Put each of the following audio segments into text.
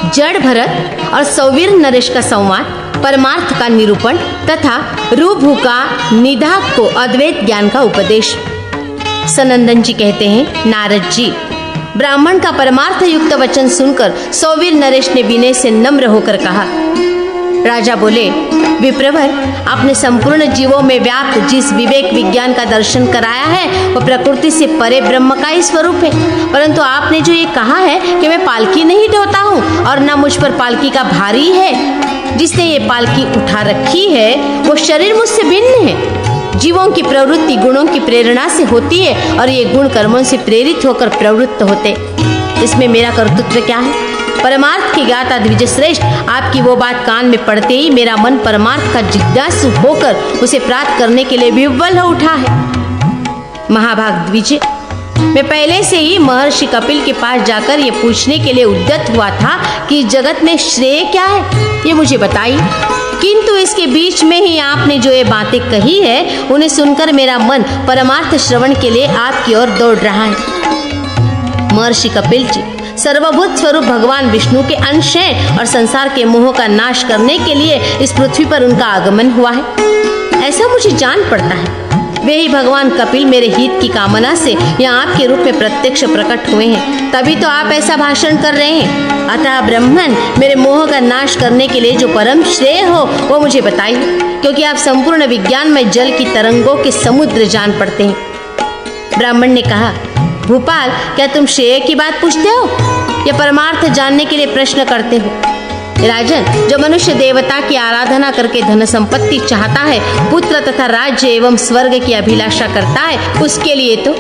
जड़ भरत और सौवीर नरेश का संवाद, परमार्थ का निरूपण तथा रूभू का निधाक को अद्वैत ज्ञान का उपदेश। सनंदन जी कहते हैं, नारद जी, ब्राह्मण का परमार्थ युक्त वचन सुनकर सौवीर नरेश ने विनय से नम्र होकर कहा। राजा बोले, विप्रवर, आपने संपूर्ण जीवों में व्याप्त जिस विवेक विज्ञान का दर्शन कराया है वह प्रकृति से परे ब्रह्म का ही स्वरूप है, परंतु आपने जो ये कहा है कि मैं पालकी नहीं ढोता हूँ और न मुझ पर पालकी का भारी है, जिसने ये पालकी उठा रखी है वो शरीर मुझसे भिन्न है। जीवों की प्रवृत्ति गुणों की प्रेरणा से होती है और ये गुण कर्मों से प्रेरित होकर प्रवृत्त होते। इसमें मेरा कर्तृत्व क्या है? परमार्थ की ज्ञाता द्विज श्रेष्ठ, आपकी वो बात कान में पड़ते ही मेरा मन परमार्थ का जिज्ञासु होकर उसे प्राप्त करने के लिए विह्वल हो उठा है। महाभाग द्विज, मैं पहले से ही महर्षि कपिल के पास जाकर ये पूछने के लिए उद्यत हुआ था कि जगत में श्रेय क्या है, ये मुझे बताइए, किंतु इसके बीच में ही आपने जो ये बातें कही है उन्हें सुनकर मेरा मन परमार्थ श्रवण के लिए आपकी ओर दौड़ रहा है। महर्षि कपिल जी, सर्वभूत स्वरूप भगवान विष्णु के अंश हैं और संसार के मोह का नाश करने के लिए इस पृथ्वी पर उनका आगमन हुआ है, ऐसा मुझे जान पड़ता है। वे ही भगवान कपिल मेरे हित की कामना से यहाँ आपके रूप में प्रत्यक्ष प्रकट हुए हैं, तभी तो आप ऐसा भाषण कर रहे हैं। अतः ब्रह्मन, मेरे मोह का नाश करने के लिए जो परम श्रेय हो वो मुझे बताइए, क्योंकि आप संपूर्ण विज्ञान में जल की तरंगों के समुद्र जान पड़ते हैं। ब्राह्मण ने कहा, भूपाल, क्या तुम श्रेय की बात पूछते हो या परमार्थ जानने के लिए प्रश्न करते हो? राजन, जो मनुष्य देवता की आराधना करके धन संपत्ति चाहता है, पुत्र तथा राज्य एवं स्वर्ग की अभिलाषा करता है, उसके लिए तो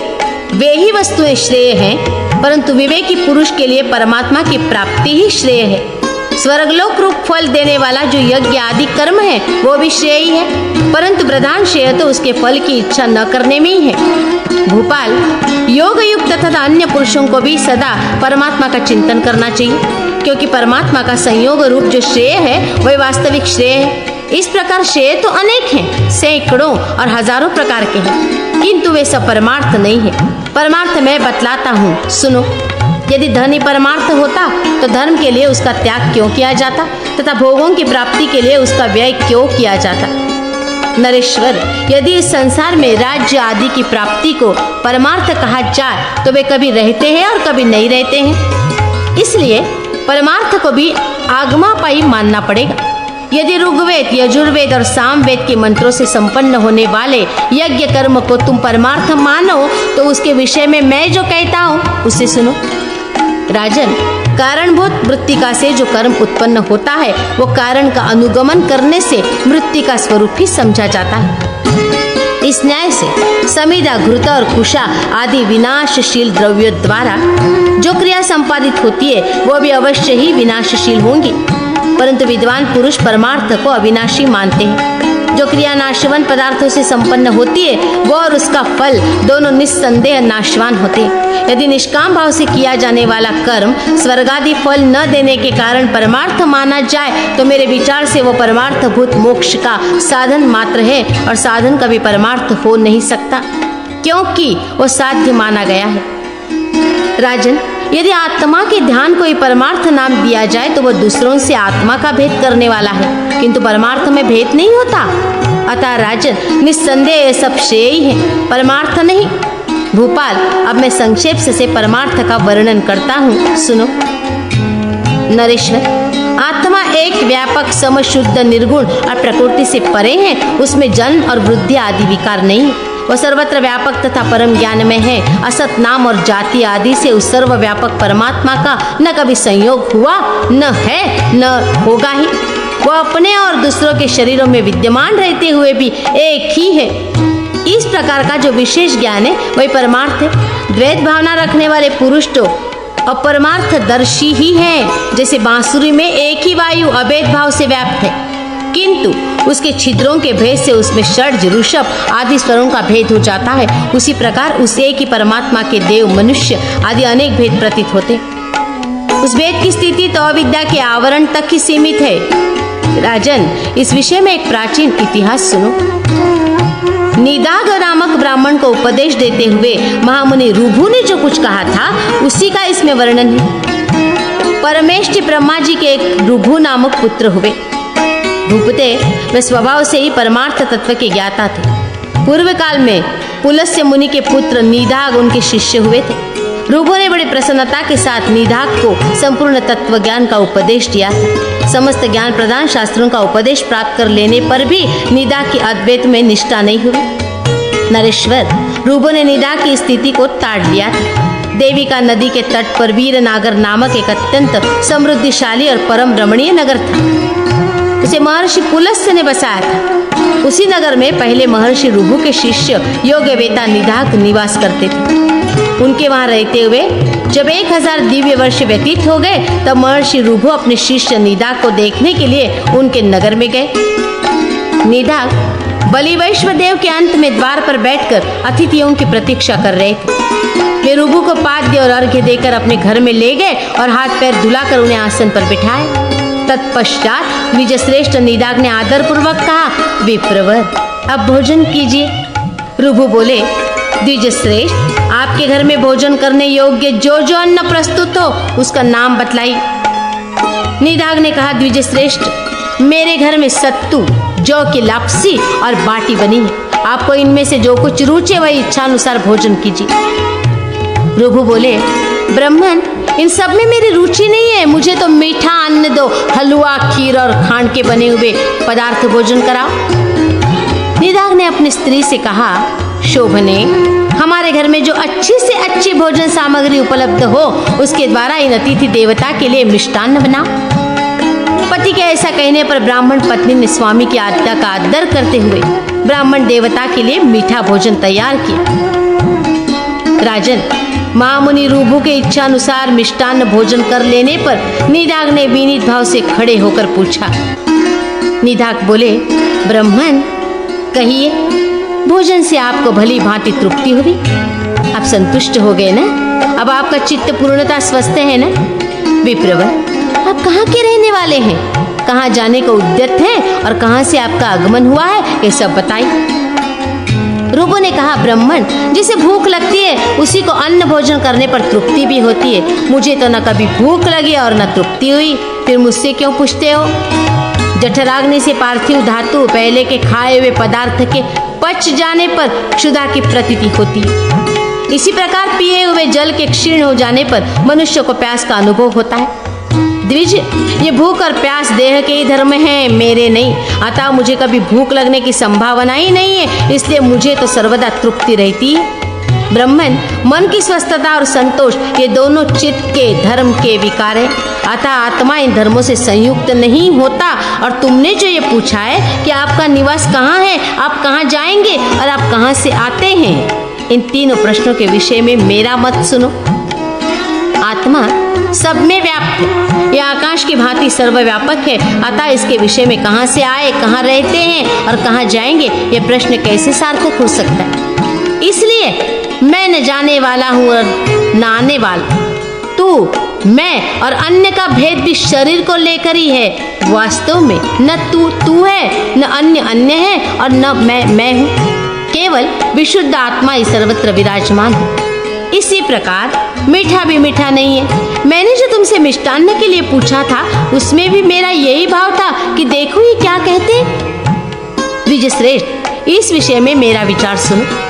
वे ही वस्तुएं श्रेय हैं, परंतु विवेकी पुरुष के लिए परमात्मा की प्राप्ति ही श्रेय है। स्वर्गलोक रूप फल देने वाला जो यज्ञ आदि कर्म है वो भी श्रेय ही है, परंतु प्रधान श्रेय तो उसके फल की इच्छा न करने में ही है। भूपाल, योग युक्त तथा अन्य पुरुषों को भी सदा परमात्मा का चिंतन करना चाहिए, क्योंकि परमात्मा का संयोग रूप जो श्रेय है वही वास्तविक श्रेय है। इस प्रकार श्रेय तो अनेक हैं, सैकड़ों और हजारों प्रकार के हैं, किंतु वे सब परमार्थ नहीं है। परमार्थ मैं बतलाता हूँ, सुनो। यदि धन ही परमार्थ होता तो धर्म के लिए उसका त्याग क्यों किया जाता तथा भोगों की प्राप्ति के लिए उसका व्यय क्यों किया जाता? नरेश्वर, यदि इस संसार में राज्य आदि की प्राप्ति को परमार्थ कहा जाए तो वे कभी रहते हैं और कभी नहीं रहते हैं, इसलिए परमार्थ को भी आगमापाई मानना पड़ेगा। यदि ऋग्वेद, यजुर्वेद और सामवेद के मंत्रों से संपन्न होने वाले यज्ञ कर्म को तुम परमार्थ मानो तो उसके विषय में मैं जो कहता हूँ उसे सुनो। राजन, कारणभूत मृत्तिका से जो कर्म उत्पन्न होता है वो कारण का अनुगमन करने से मृत्तिका स्वरूप ही समझा जाता है। इस न्याय से समिधा, घृत और कुशा आदि विनाशशील द्रव्यों द्वारा जो क्रिया संपादित होती है वो भी अवश्य ही विनाशशील होंगी, परंतु विद्वान पुरुष परमार्थ को अविनाशी मानते हैं। जो क्रिया नाशवान पदार्थों से संपन्न होती है वो और उसका फल दोनों निस्संदेह नाशवान होते हैं। यदि निष्काम भाव से किया जाने वाला कर्म स्वर्गादि फल न देने के कारण परमार्थ माना जाए तो मेरे विचार से वो परमार्थभूत मोक्ष का साधन मात्र है और साधन कभी परमार्थ हो नहीं सकता, क्योंकि वो साध्य माना गया है। राजन, यदि आत्मा के ध्यान को ही परमार्थ नाम दिया जाए तो वह दूसरों से आत्मा का भेद करने वाला है, किंतु परमार्थ में भेद नहीं होता। अतः राजन, निस्संदेह ये सब श्रेय ही है, परमार्थ नहीं। भूपाल, अब मैं संक्षेप से परमार्थ का वर्णन करता हूँ, सुनो। नरेश्वर, आत्मा एक व्यापक समशुद्ध निर्गुण और प्रकृति से परे है, उसमें जन्म और वृद्धि आदि विकार नहीं है। वह सर्वत्र व्यापक तथा परम ज्ञान में है। असत नाम और जाति आदि से उस सर्वव्यापक परमात्मा का न कभी संयोग हुआ, न है, न होगा ही। वह अपने और दूसरों के शरीरों में विद्यमान रहते हुए भी एक ही है। इस प्रकार का जो विशेष ज्ञान है वही परमार्थ है। द्वैत भावना रखने वाले पुरुष तो अपरमार्थदर्शी ही है। जैसे बांसुरी में एक ही वायु अभेद भाव से व्याप्त है, किंतु उसके छिद्रों के भेद से उसमें षड्ज, ऋषभ आदि स्वरों का भेद हो जाता है, उसी प्रकार उस एक ही परमात्मा के देव, मनुष्य आदि अनेक भेद प्रतीत होते। उस भेद की स्थिति तो अविद्या के आवरण तक ही सीमित है। राजन, इस विषय में एक प्राचीन इतिहास सुनो। निदाग नामक ब्राह्मण को उपदेश देते हुए महामुनि ऋभु ने जो कुछ कहा था उसी का इसमें वर्णन है। परमेष्टि ब्रह्मा जी के एक ऋभु नामक पुत्र हुए। भूपते वे स्वभाव से ही परमार्थ तत्व के ज्ञाता थे। पूर्व काल में पुलस्त्य मुनि के पुत्र निदाघ उनके शिष्य हुए थे। ऋभु ने बड़ी प्रसन्नता के साथ निदाघ को संपूर्ण तत्व ज्ञान का उपदेश दिया था। समस्त ज्ञान प्रदान शास्त्रों का उपदेश प्राप्त कर लेने पर भी निदाघ की अद्वैत में निष्ठा नहीं हुई। नरेश्वर, ऋभु ने निदाघ की स्थिति को ताड़ लिया था। देविका नदी के तट पर वीरनागर नामक एक अत्यंत समृद्धिशाली और परम रमणीय नगर था। उसे महर्षि पुलस्त्य ने बसाया था। उसी नगर में पहले महर्षि ऋभु के शिष्य योग्यवेता निदाघ निवास करते थे। उनके वहां रहते हुए जब 1000 दिव्य वर्ष व्यतीत हो गए तब महर्षि ऋभु अपने शिष्य निदाघ को देखने के लिए उनके नगर में गए। निदाघ बलि वैश्वदेव के अंत में द्वार पर बैठकर अतिथियों की प्रतीक्षा कर रहे थे। वे ऋभु को पाद्य और अर्घ्य देकर अपने घर में ले गए और हाथ पैर धुलाकर उन्हें आसन पर बिठाए। तत्पश्चात द्विजश्रेष्ठ निदाघ ने आदर पूर्वक कहा, विप्रवर, अब भोजन कीजिए। ऋभु बोले, द्विजश्रेष्ठ, आपके घर में भोजन करने योग्य जो जो अन्न प्रस्तुत हो उसका नाम बतलाई। निदाघ ने कहा, द्विजश्रेष्ठ, मेरे घर में सत्तू, जौ की लापसी और बाटी बनी है। आपको इनमें से जो कुछ रुचे वही इच्छानुसार भोजन कीजिए। ऋभु बोले, ब्राह्मण, इन सब में मेरी रुचि नहीं है। मुझे तो मीठा अन्न दो, हलवा, खीर और खांड के बने हुए पदार्थ भोजन कराओ। निदाघ ने अपनी स्त्री से कहा, शोभने, हमारे घर में जो अच्छी से अच्छी भोजन सामग्री उपलब्ध हो उसके द्वारा इन अतिथि देवता के लिए मिष्टान्न बनाओ। पति के ऐसा कहने पर ब्राह्मण पत्नी ने स्वामी की आज्ञा का आदर करते हुए ब्राह्मण देवता के लिए मीठा भोजन तैयार किया। राजन, महामुनि ऋभु के इच्छा अनुसार मिष्टान्न भोजन कर लेने पर निदाघ ने विनीत भाव से खड़े होकर पूछा। निदाघ बोले, ब्राह्मण, कहिए, भोजन से आपको भली भांति तृप्ति हुई? आप संतुष्ट हो गए ना? अब आपका चित्त पूर्णता स्वस्थ है ना? विप्रवर, आप कहाँ के रहने वाले हैं? कहाँ जाने को उद्यत हैं और कहाँ से आपका आगमन हुआ है, ये सब बताइए। ऋभु ने कहा, ब्राह्मण, जिसे भूख लगती है उसी को अन्न भोजन करने पर तृप्ति भी होती है। मुझे तो न कभी भूख लगी और न तृप्ति हुई, फिर मुझसे क्यों पूछते हो? जठराग्नि से पार्थिव धातु पहले के खाए हुए पदार्थ के पच जाने पर क्षुधा की प्रतीति होती है। इसी प्रकार पिए हुए जल के क्षीण हो जाने पर मनुष्य को प्यास का अनुभव होता है। द्विज, ये भूख और प्यास देह के ही धर्म है, मेरे नहीं। अतः मुझे कभी भूख लगने की संभावना ही नहीं है, इसलिए मुझे तो सर्वदा तृप्ति रहती है। ब्राह्मण, मन की स्वस्थता और संतोष ये दोनों चित्त के धर्म के विकार है। अतः आत्मा इन धर्मों से संयुक्त नहीं होता। और तुमने जो ये पूछा है कि आपका निवास कहाँ है, आप कहाँ जाएंगे और आप कहाँ से आते हैं, इन तीनों प्रश्नों के विषय में मेरा मत सुनो। आत्मा सब में व्याप्त है, यह आकाश की भांति सर्वव्यापक है। अतः इसके विषय में कहाँ से आए, कहाँ रहते हैं और कहाँ जाएंगे, ये प्रश्न कैसे सार्थक हो सकता है? इसलिए मैं न जाने वाला हूँ और न आने वाला। तू, मैं और अन्य का भेद भी शरीर को लेकर ही है। वास्तव में न तू है, न अन्य अन्य है और न मैं हूँ। केवल विशुद्ध आत्मा ही सर्वत्र विराजमान है। इसी प्रकार मीठा भी मीठा नहीं है। मैंने जो तुमसे मिष्टान्न के लिए पूछा था उसमें भी मेरा यही भाव था कि देखो ये क्या कहते हैं। द्विजश्रेष्ठ, इस विषय में मेरा विचार सुनो।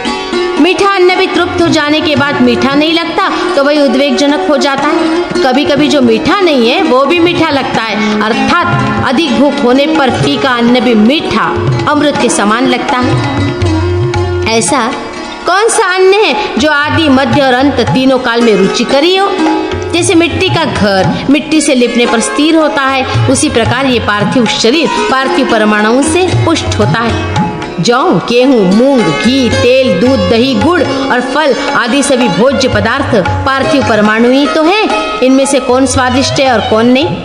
मीठा अन्न भी तृप्त हो जाने के बाद मीठा नहीं लगता तो वही उद्वेगजनक हो जाता है। कभी कभी जो मीठा नहीं है वो भी मीठा लगता है, अर्थात अधिक भूख होने पर फीका अन्न भी मीठा अमृत के समान लगता है। ऐसा कौन सा अन्न है जो आदि, मध्य और अंत तीनों काल में रुचिकरी हो? जैसे मिट्टी का घर मिट्टी से लिपने पर स्थिर होता है, उसी प्रकार ये पार्थिव शरीर पार्थिव परमाणुओं से पुष्ट होता है। जौ, गेहूं, मूंग, घी, तेल, दूध, दही, गुड़ और फल आदि सभी भोज्य पदार्थ पार्थिव परमाणु ही तो हैं। इनमें से कौन स्वादिष्ट है और कौन नहीं?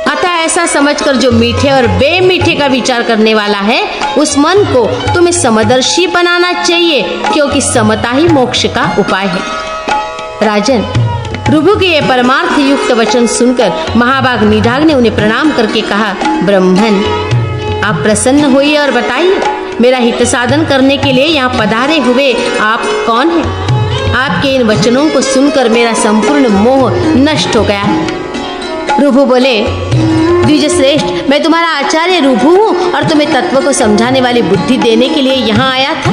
अतः ऐसा समझकर जो मीठे और बेमीठे का विचार करने वाला है उस मन को तुम्हें समदर्शी बनाना चाहिए, क्योंकि समता ही मोक्ष का उपाय है। राजन, ऋभु के ये परमार्थ युक्त वचन सुनकर महाभाग निदाघ ने उन्हें प्रणाम करके कहा, ब्राह्मण, आप प्रसन्न होइए और बताइए, मेरा हित साधन करने के लिए यहाँ पधारे हुए आप कौन हैं? आपके इन वचनों को सुनकर मेरा संपूर्ण मोह नष्ट हो गया है। रुभु बोले, द्विजश्रेष्ठ, मैं तुम्हारा आचार्य रुभु हूँ और तुम्हें तत्व को समझाने वाली बुद्धि देने के लिए यहाँ आया था।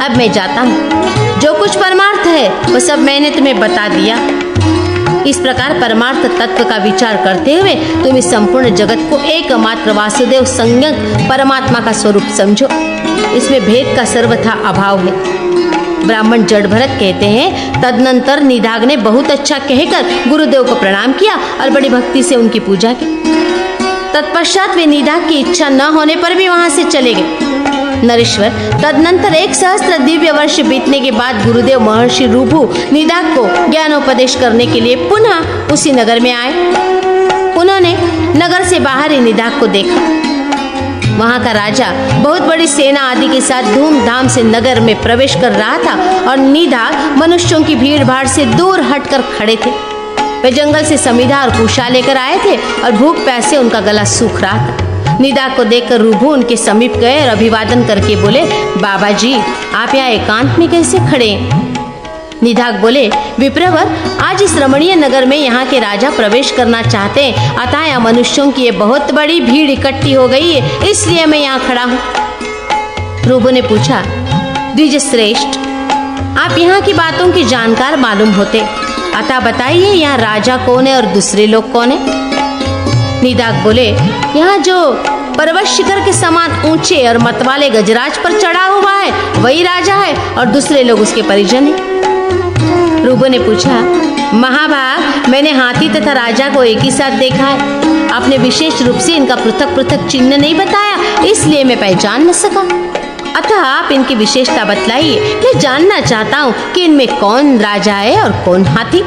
अब मैं जाता हूँ। जो कुछ परमार्थ है वो सब मैंने तुम्हें बता दिया। इस प्रकार परमार्थ तत्व का विचार करते हुए तुम इस संपूर्ण जगत को एकमात्र वासुदेव संज्ञक परमात्मा का स्वरूप समझो। इसमें भेद का सर्वथा अभाव है। ब्राह्मण जड़ भरत कहते हैं, तदनंतर निदाघ ने बहुत अच्छा कहकर गुरुदेव को प्रणाम किया और बड़ी भक्ति से उनकी पूजा की। तत्पश्चात वे निदाघ की इच्छा न होने पर भी वहां से चले गए। नरेश्वर, तदनंतर 1 सहस्त्र दिव्य वर्ष बीतने के बाद गुरुदेव महर्षि रुभु निदाघ को ज्ञानोपदेश करने के लिए पुनः उसी नगर में आए। उन्होंने नगर से बाहर ही निदाघ को देखा। वहां का राजा बहुत बड़ी सेना आदि के साथ धूमधाम से नगर में प्रवेश कर रहा था और निदाघ मनुष्यों की भीड़ भाड़ से दूर हटकर खड़े थे। वे जंगल से समिधा और कुशा लेकर आए थे और भूख प्यास से उनका गला सूख रहा था। निदाघ को देखकर रुभु उनके समीप गए और अभिवादन करके बोले, बाबा जी, आप यहाँ एकांत में कैसे खड़े? निदाघ बोले, विप्रवर, आज इस रमणीय नगर में यहाँ के राजा प्रवेश करना चाहते हैं, अतः यहाँ मनुष्यों की ये बहुत बड़ी भीड़ इकट्ठी हो गई है, इसलिए मैं यहाँ खड़ा हूँ। रुभु ने पूछा, द्विजश्रेष्ठ, आप यहाँ की बातों की जानकार मालूम होते, अतः बताइए यहाँ राजा कौन है और दूसरे लोग कौन है? निदाघ बोले, यहाँ जो पर्वत शिखर के समान ऊंचे और मतवाले गजराज पर चढ़ा हुआ है वही राजा है और दूसरे लोग उसके परिजन हैं। रुभु ने पूछा, महाभाग, मैंने हाथी तथा राजा को एक ही साथ देखा है। आपने विशेष रूप से इनका पृथक पृथक चिन्ह नहीं बताया, इसलिए मैं पहचान न सका। अतः आप इनकी विशेषता बतलाइए। मैं जानना चाहता हूँ कि इनमें कौन राजा है और कौन हाथी।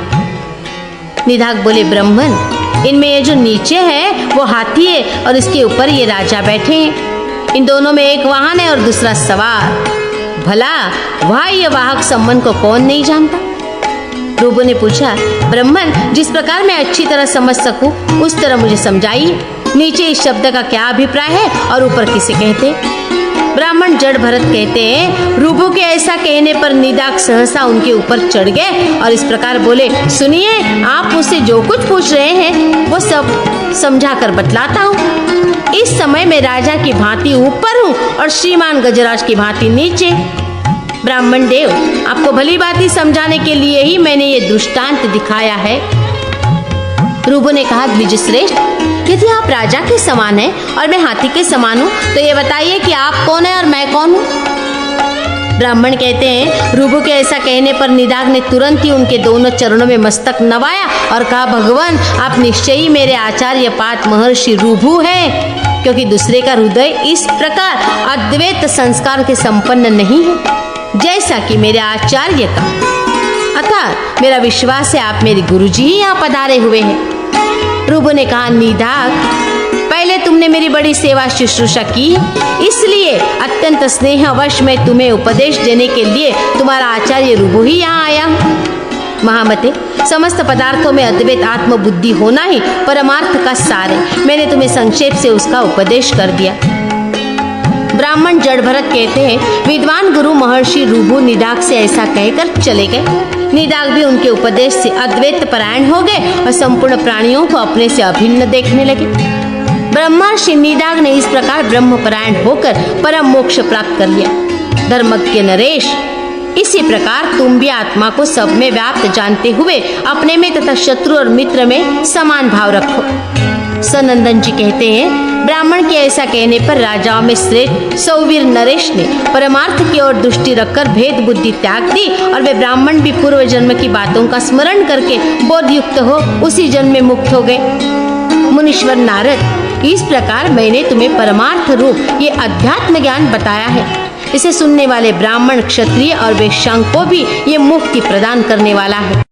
निदाघ बोले, ब्राह्मण, इनमें ये जो नीचे है वो हाथी है और इसके ऊपर ये राजा बैठे हैं। इन दोनों में एक वाहन है और दूसरा सवार। भला वाह्य वाहक संबंध को कौन नहीं जानता? रुभु ने पूछा, ब्राह्मण, जिस प्रकार मैं अच्छी तरह समझ सकूं उस तरह मुझे समझाइए। नीचे इस शब्द का क्या अभिप्राय है और ऊपर किसे कहते? ब्राह्मण जड़ भरत कहते हैं, रुभु के ऐसा कहने पर निदाघ सहसा उनके ऊपर चढ़ गए और इस प्रकार बोले, सुनिए, आप मुझसे जो कुछ पूछ रहे हैं वो सब समझा कर बतलाता हूँ। इस समय मैं राजा की भांति ऊपर हूँ और श्रीमान गजराज की भांति नीचे। ब्राह्मण देव, आपको भली बात समझाने के लिए ही मैंने ये दृष्टांत दिखाया है। रुभु ने कहा, द्विजश्रेष्ठ, यदि आप राजा के समान हैं और मैं हाथी के समान हूँ तो ये बताइए कि आप कौन है और मैं कौन हूँ? ब्राह्मण कहते हैं, रुभु के ऐसा कहने पर निदाघ ने तुरंत ही उनके दोनों चरणों में मस्तक नवाया और कहा, भगवान, आप निश्चय ही मेरे आचार्य पात महर्षि रुभु हैं, क्योंकि दूसरे का हृदय इस प्रकार अद्वैत संस्कार के संपन्न नहीं है जैसा कि मेरे आचार्य का। अतः मेरा विश्वास है आप मेरे गुरुजी ही यहाँ पधारे हुए हैं। रुभु ने कहा, निदाघ, पहले तुमने मेरी बड़ी सेवा शुश्रूषा की, इसलिए अत्यंत स्नेहवश मैं तुम्हें उपदेश देने के लिए तुम्हारा आचार्य रुभु ही यहाँ आया हूँ। महामते, समस्त पदार्थों में अद्वैत आत्मबुद्धि होना ही परमार्थ का सार है। मैंने तुम्हें संक्षेप से उसका उपदेश कर दिया। ब्राह्मण जड़ भरत कहते हैं, विद्वान गुरु महर्षि रुभु निदाघ से ऐसा कहकर चले गए। निदाघ भी उनके उपदेश से अद्वैत परायण हो गए और संपूर्ण प्राणियों को अपने से अभिन्न देखने लगे। ब्रह्मर्षि निदाघ ने इस प्रकार ब्रह्म परायण होकर परम मोक्ष प्राप्त कर लिया। धर्मज्ञ नरेश, इसी प्रकार तुम भी आत्मा को सब में व्याप्त जानते हुए अपने में तथा शत्रु और मित्र में समान भाव रखो। सनंदन जी कहते हैं, ब्राह्मण के ऐसा कहने पर राजाओं में श्रेष्ठ सौवीर नरेश ने परमार्थ की ओर दृष्टि रखकर भेद बुद्धि त्याग दी और वे ब्राह्मण भी पूर्व जन्म की बातों का स्मरण करके बोधयुक्त हो उसी जन्म में मुक्त हो गए। मुनीश्वर नारद, इस प्रकार मैंने तुम्हें परमार्थ रूप ये अध्यात्म ज्ञान बताया है। इसे सुनने वाले ब्राह्मण, क्षत्रिय और वैश्यांग को भी ये मुक्ति प्रदान करने वाला है।